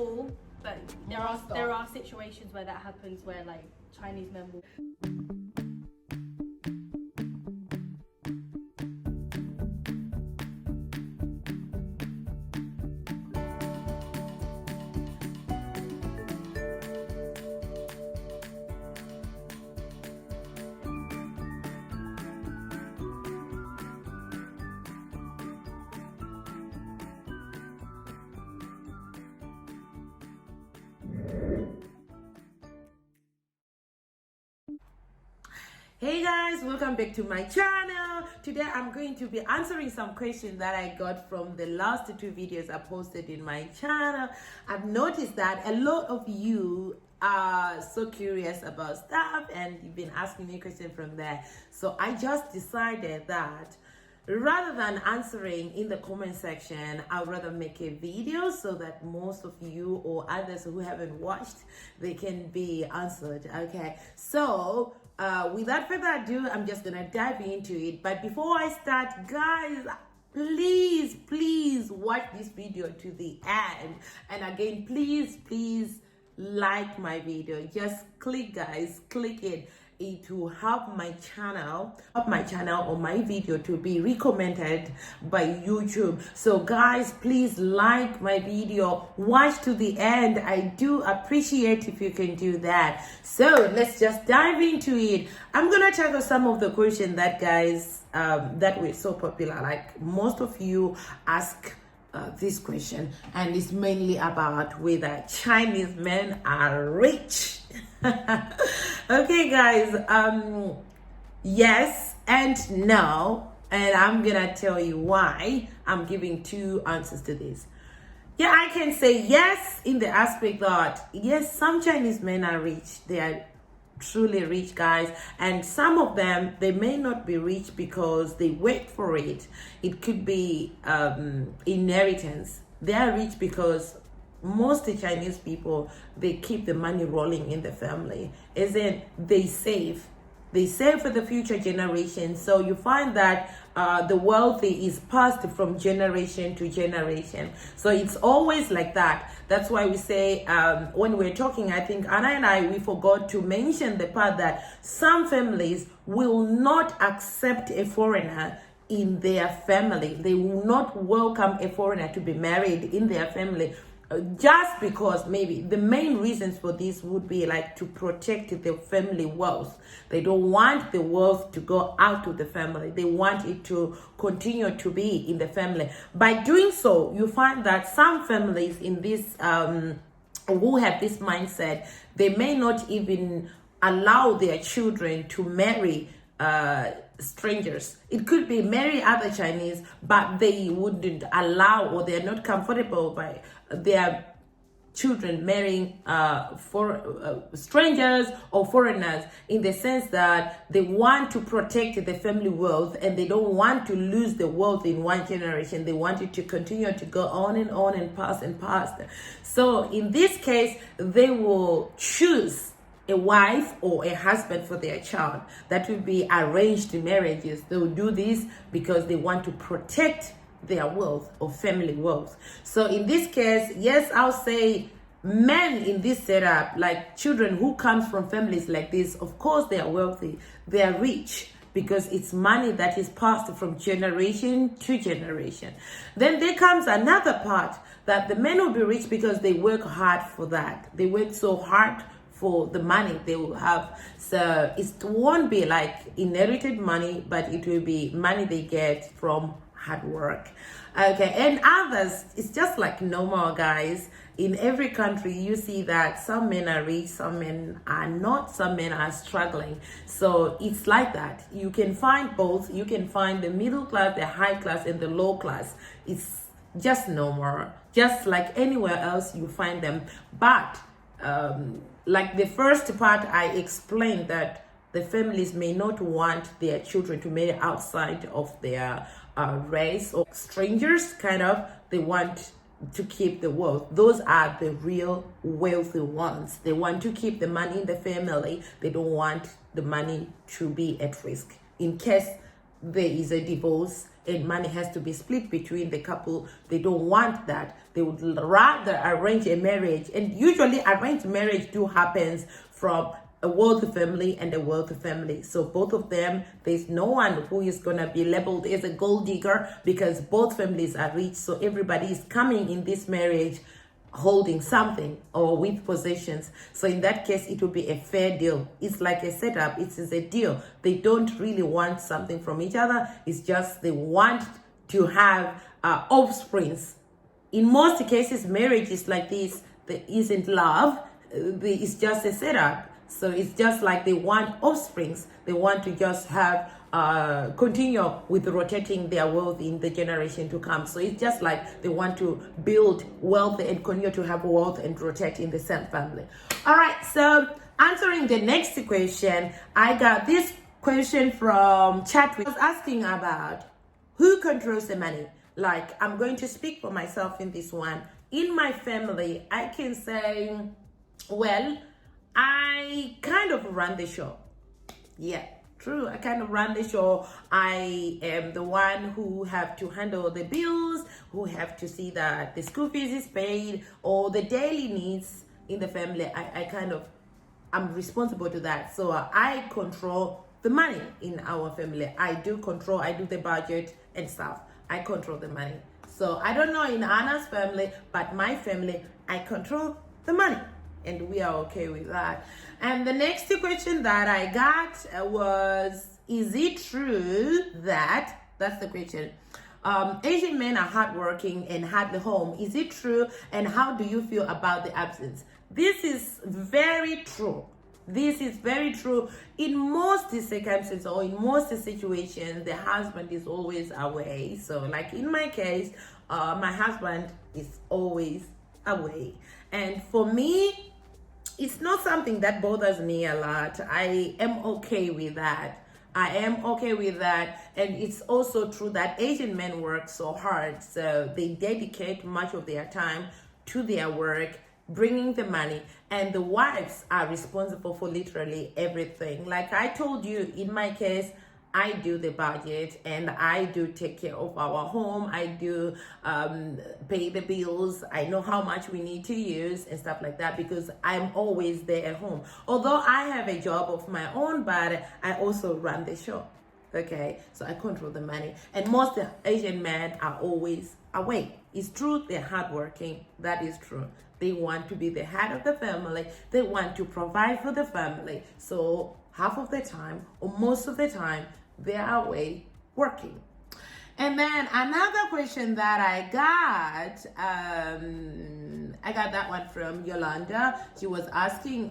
all, but there are situations where that happens, where like Chinese men will. Hey guys, welcome back to my channel. Today I'm going to be answering some questions that I got from the last two videos I posted in my channel. I've noticed that a lot of you are so curious about stuff and you've been asking me questions from there. So I just decided that rather than answering in the comment section, I'd rather make a video so that most of you or others who haven't watched, they can be answered. Okay, so without further ado, I'm just gonna dive into it. But before I start, guys, please watch this video to the end. And again, please like my video. Just click, guys, click it. It will help my channel or my video to be recommended by YouTube. So guys, please like my video, watch to the end. I do appreciate if you can do that. So let's just dive into it. I'm gonna tackle some of the questions that guys that were so popular. Like most of you ask this question, and it's mainly about whether Chinese men are rich. Okay guys, yes and no, and I'm gonna tell you why. I'm giving two answers to this. Yeah, I can say yes in the aspect that yes, some Chinese men are rich. They are truly rich, guys, and some of them, they may not be rich because they work for it. It could be inheritance. They are rich because most Chinese people, they keep the money rolling in the family, as in they save for the future generation. So you find that the wealthy is passed from generation to generation. So it's always like that. That's why we say when we're talking, I think Anna and I, we forgot to mention the part that some families will not accept a foreigner in their family. They will not welcome a foreigner to be married in their family, just because maybe the main reasons for this would be like to protect the family wealth. They don't want the wealth to go out of the family. They want it to continue to be in the family. By doing so, you find that some families in this who have this mindset, they may not even allow their children to marry strangers. It could be marry other Chinese, but they wouldn't allow, or they're not comfortable by their children marrying strangers or foreigners, in the sense that they want to protect the family wealth and they don't want to lose the wealth in one generation. They want it to continue to go on and pass. So in this case, they will choose a wife or a husband for their child. That will be arranged marriages. They will do this because they want to protect their wealth or family wealth. So in this case, yes, I'll say men in this setup, like children who comes from families like this, of course they are wealthy, they are rich, because it's money that is passed from generation to generation. Then there comes another part, that the men will be rich because they work hard for that. They work so hard for the money they will have. So it won't be like inherited money, but it will be money they get from hard work. Okay, and others, it's just like normal, guys. In every country, you see that some men are rich, some men are not, some men are struggling. So it's like that. You can find both. You can find the middle class, the high class, and the low class. It's just normal, just like anywhere else you find them. But like the first part, I explained that the families may not want their children to marry outside of their race, or strangers, kind of. They want to keep the wealth. Those are the real wealthy ones. They want to keep the money in the family. They don't want the money to be at risk in case there is a divorce, and money has to be split between the couple. They don't want that. They would rather arrange a marriage, and usually arranged marriage do happens from a wealthy family and a wealthy family. So both of them, there's no one who is gonna be labeled as a gold digger because both families are rich. So everybody is coming in this marriage holding something or with possessions. So in that case, it will be a fair deal. It's like a setup. It is a deal. They don't really want something from each other. It's just they want to have offsprings. In most cases, marriage is like this. There isn't love. It's just a setup. So it's just like they want offsprings. They want to just have continue with rotating their wealth in the generation to come. So it's just like they want to build wealth and continue to have wealth and rotate in the same family. All right, so answering the next question, I got this question from Chatwick. I was asking about who controls the money. Like, I'm going to speak for myself in this one. In my family, I can say, well, I kind of run the show. Yeah, true. I kind of run the show. I am the one who have to handle the bills, who have to see that the school fees is paid, or the daily needs in the family. I'm responsible to that. So I control the money in our family. I do the budget and stuff. I control the money. So I don't know in Anna's family, but my family, I control the money. And we are okay with that. And the next question that I got was, is it true that, that's the question, Asian men are hardworking and hardly home? Is it true? And how do you feel about the absence? This is very true. This is very true. In most circumstances or in most situations, the husband is always away. So like in my case, my husband is always away. And for me, it's not something that bothers me a lot. I am okay with that. And it's also true that Asian men work so hard. So they dedicate much of their time to their work, bringing the money. And the wives are responsible for literally everything. Like I told you, in my case, I do the budget and I do take care of our home. I do pay the bills. I know how much we need to use and stuff like that because I'm always there at home. Although I have a job of my own, but I also run the show. Okay, so I control the money. And most Asian men are always away. It's true, they're hardworking. That is true. They want to be the head of the family. They want to provide for the family. So half of the time or most of the time, they are away working. And then another question that I got that one from Yolanda. She was asking,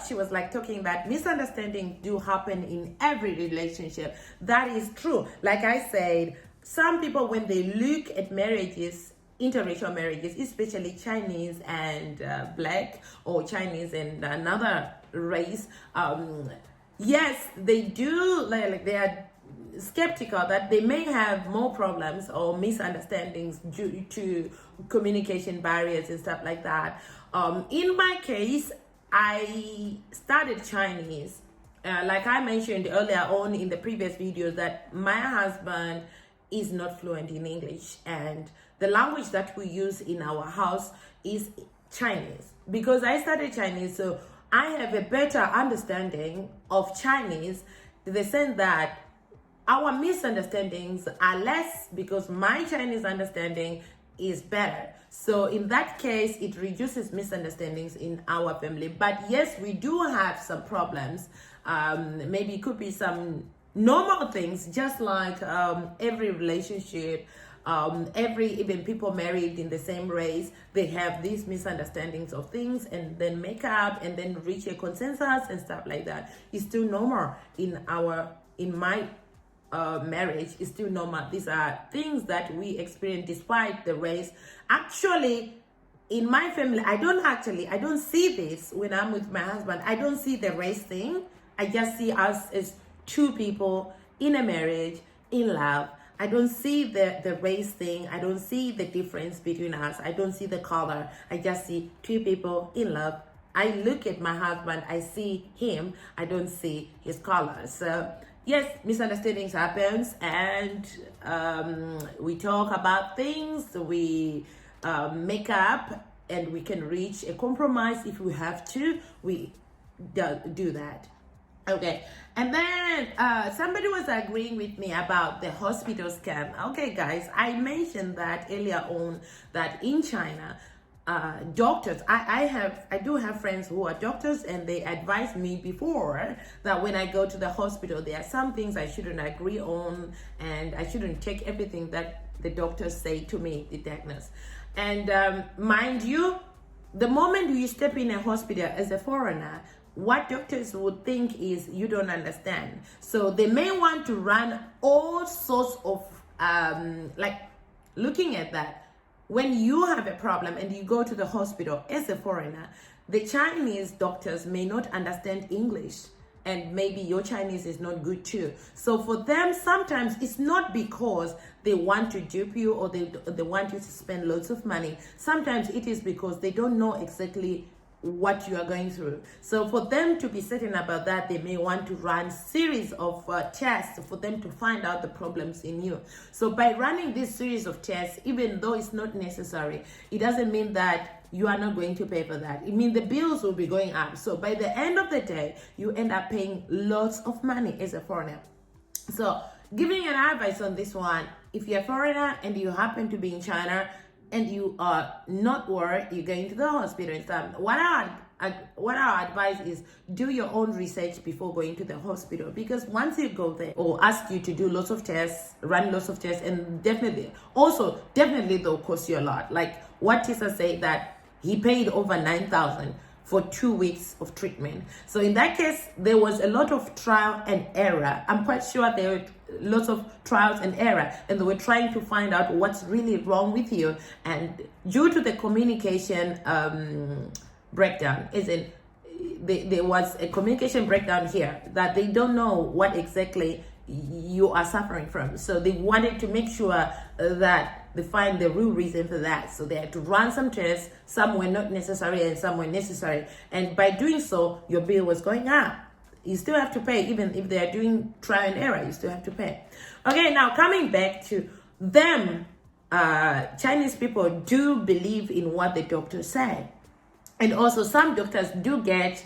she was like talking that misunderstandings do happen in every relationship. That is true. Like I said, some people, when they look at marriages, interracial marriages, especially Chinese and Black, or Chinese and another race, yes, they do, like they are skeptical that they may have more problems or misunderstandings due to communication barriers and stuff like that. In my case, I studied Chinese. Like I mentioned earlier on in the previous videos, that my husband is not fluent in English, and the language that we use in our house is Chinese. Because I studied Chinese, so I have a better understanding of Chinese, in the sense that our misunderstandings are less because my Chinese understanding is better. So in that case, it reduces misunderstandings in our family. But yes, we do have some problems. Maybe it could be some normal things, just like every relationship, even people married in the same race, they have these misunderstandings of things and then make up and then reach a consensus and stuff like that. It's still normal in my marriage. It's still normal. These are things that we experience despite the race. Actually, in my family, I don't see this when I'm with my husband. I don't see the race thing. I just see us as two people in a marriage, in love. I don't see the race thing. I don't see the difference between us. I don't see the color. I just see two people in love. I look at my husband, I see him, I don't see his color. So yes, misunderstandings happens, and we talk about things, we make up, and we can reach a compromise if we have to. We do that. Okay, and then somebody was agreeing with me about the hospital scam. Okay, guys, I mentioned that earlier on, that in China, doctors, I do have friends who are doctors, and they advised me before that when I go to the hospital, there are some things I shouldn't agree on, and I shouldn't take everything that the doctors say to me, the diagnosis. And mind you, the moment you step in a hospital as a foreigner, what doctors would think is you don't understand. So they may want to run all sorts of like, looking at that, when you have a problem and you go to the hospital as a foreigner, the Chinese doctors may not understand English, and maybe your Chinese is not good too. So for them, sometimes it's not because they want to dupe you or they want you to spend loads of money. Sometimes it is because they don't know exactly what you are going through. So for them to be certain about that, they may want to run series of tests for them to find out the problems in you. So by running this series of tests, even though it's not necessary, it doesn't mean that you are not going to pay for that. It means the bills will be going up. So by the end of the day, you end up paying lots of money as a foreigner. So giving an advice on this one, if you're a foreigner and you happen to be in China and you are not worried, you're going to the hospital and stuff, what our advice is, do your own research before going to the hospital, because once you go there, or ask you to do lots of tests, run lots of tests, and definitely they'll cost you a lot. Like what Tisa said, that he paid over 9,000 for 2 weeks of treatment. So in that case, there was a lot of trial and error. I'm quite sure there were lots of trials and error, and they were trying to find out what's really wrong with you. And due to the communication breakdown, there was a communication breakdown here, that they don't know what exactly you are suffering from. So they wanted to make sure that they find the real reason for that. So they had to run some tests. Some were not necessary and some were necessary. And by doing so, your bill was going up. You still have to pay, even if they are doing trial and error, you still have to pay. Okay, now coming back to them, Chinese people do believe in what the doctors say. And also some doctors do get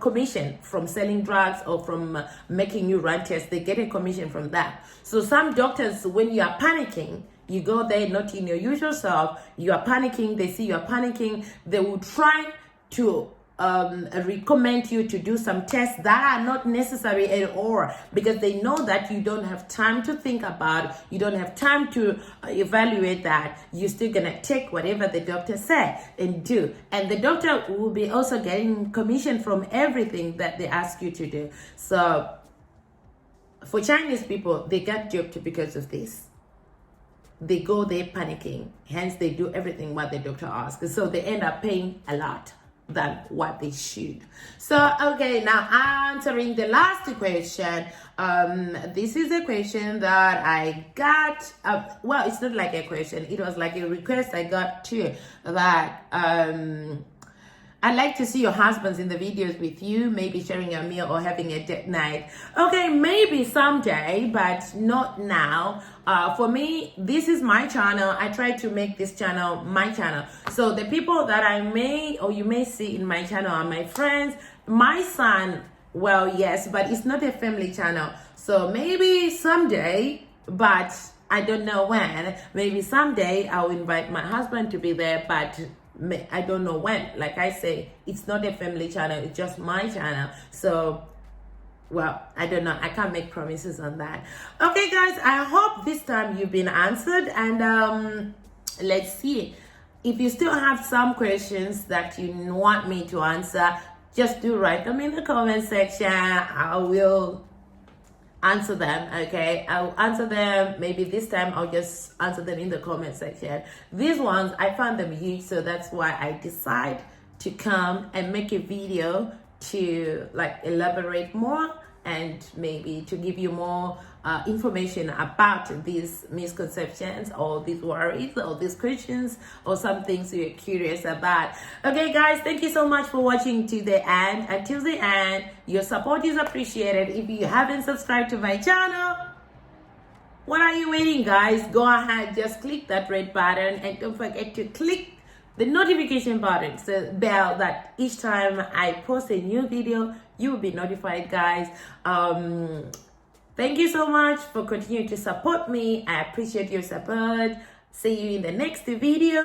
commission from selling drugs or from making you run tests. They get a commission from that. So some doctors, when you are panicking, you go there not in your usual self, you are panicking, they see you are panicking, they will try to recommend you to do some tests that are not necessary at all, because they know that you don't have time to think about it, you don't have time to evaluate that. You're still gonna take whatever the doctor said and do, and the doctor will be also getting commission from everything that they ask you to do. So for Chinese people, they get duped because of this. They go there panicking, hence they do everything what the doctor asks, so they end up paying a lot than what they should. So okay, now answering the last question. This is a question that I got, well, it's not like a question, it was like a request I got too, that I'd like to see your husbands in the videos with you, maybe sharing a meal or having a date night. Okay, maybe someday, but not now. For me, this is my channel. I try to make this channel my channel. So the people that I may, or you may see in my channel are my friends. My son, well, yes, but it's not a family channel. So maybe someday, but I don't know when. Maybe someday I'll invite my husband to be there, but I don't know when. Like I say, it's not a family channel, it's just my channel. So, well, I don't know, I can't make promises on that. Okay guys, I hope this time you've been answered, and let's see, if you still have some questions that you want me to answer, just do write them in the comment section. I will answer them. Okay, I'll answer them. Maybe this time I'll just answer them in the comment section. These ones, I found them huge, so that's why I decide to come and make a video to like elaborate more, and maybe to give you more information about these misconceptions or these worries or these questions or some things you're curious about. Okay guys, thank you so much for watching to the end. Until the end, your support is appreciated. If you haven't subscribed to my channel, what are you waiting, guys? Go ahead, just click that red button and don't forget to click the notification button, so bell, that each time I post a new video you will be notified, guys. Thank you so much for continuing to support me. I appreciate your support. See you in the next video.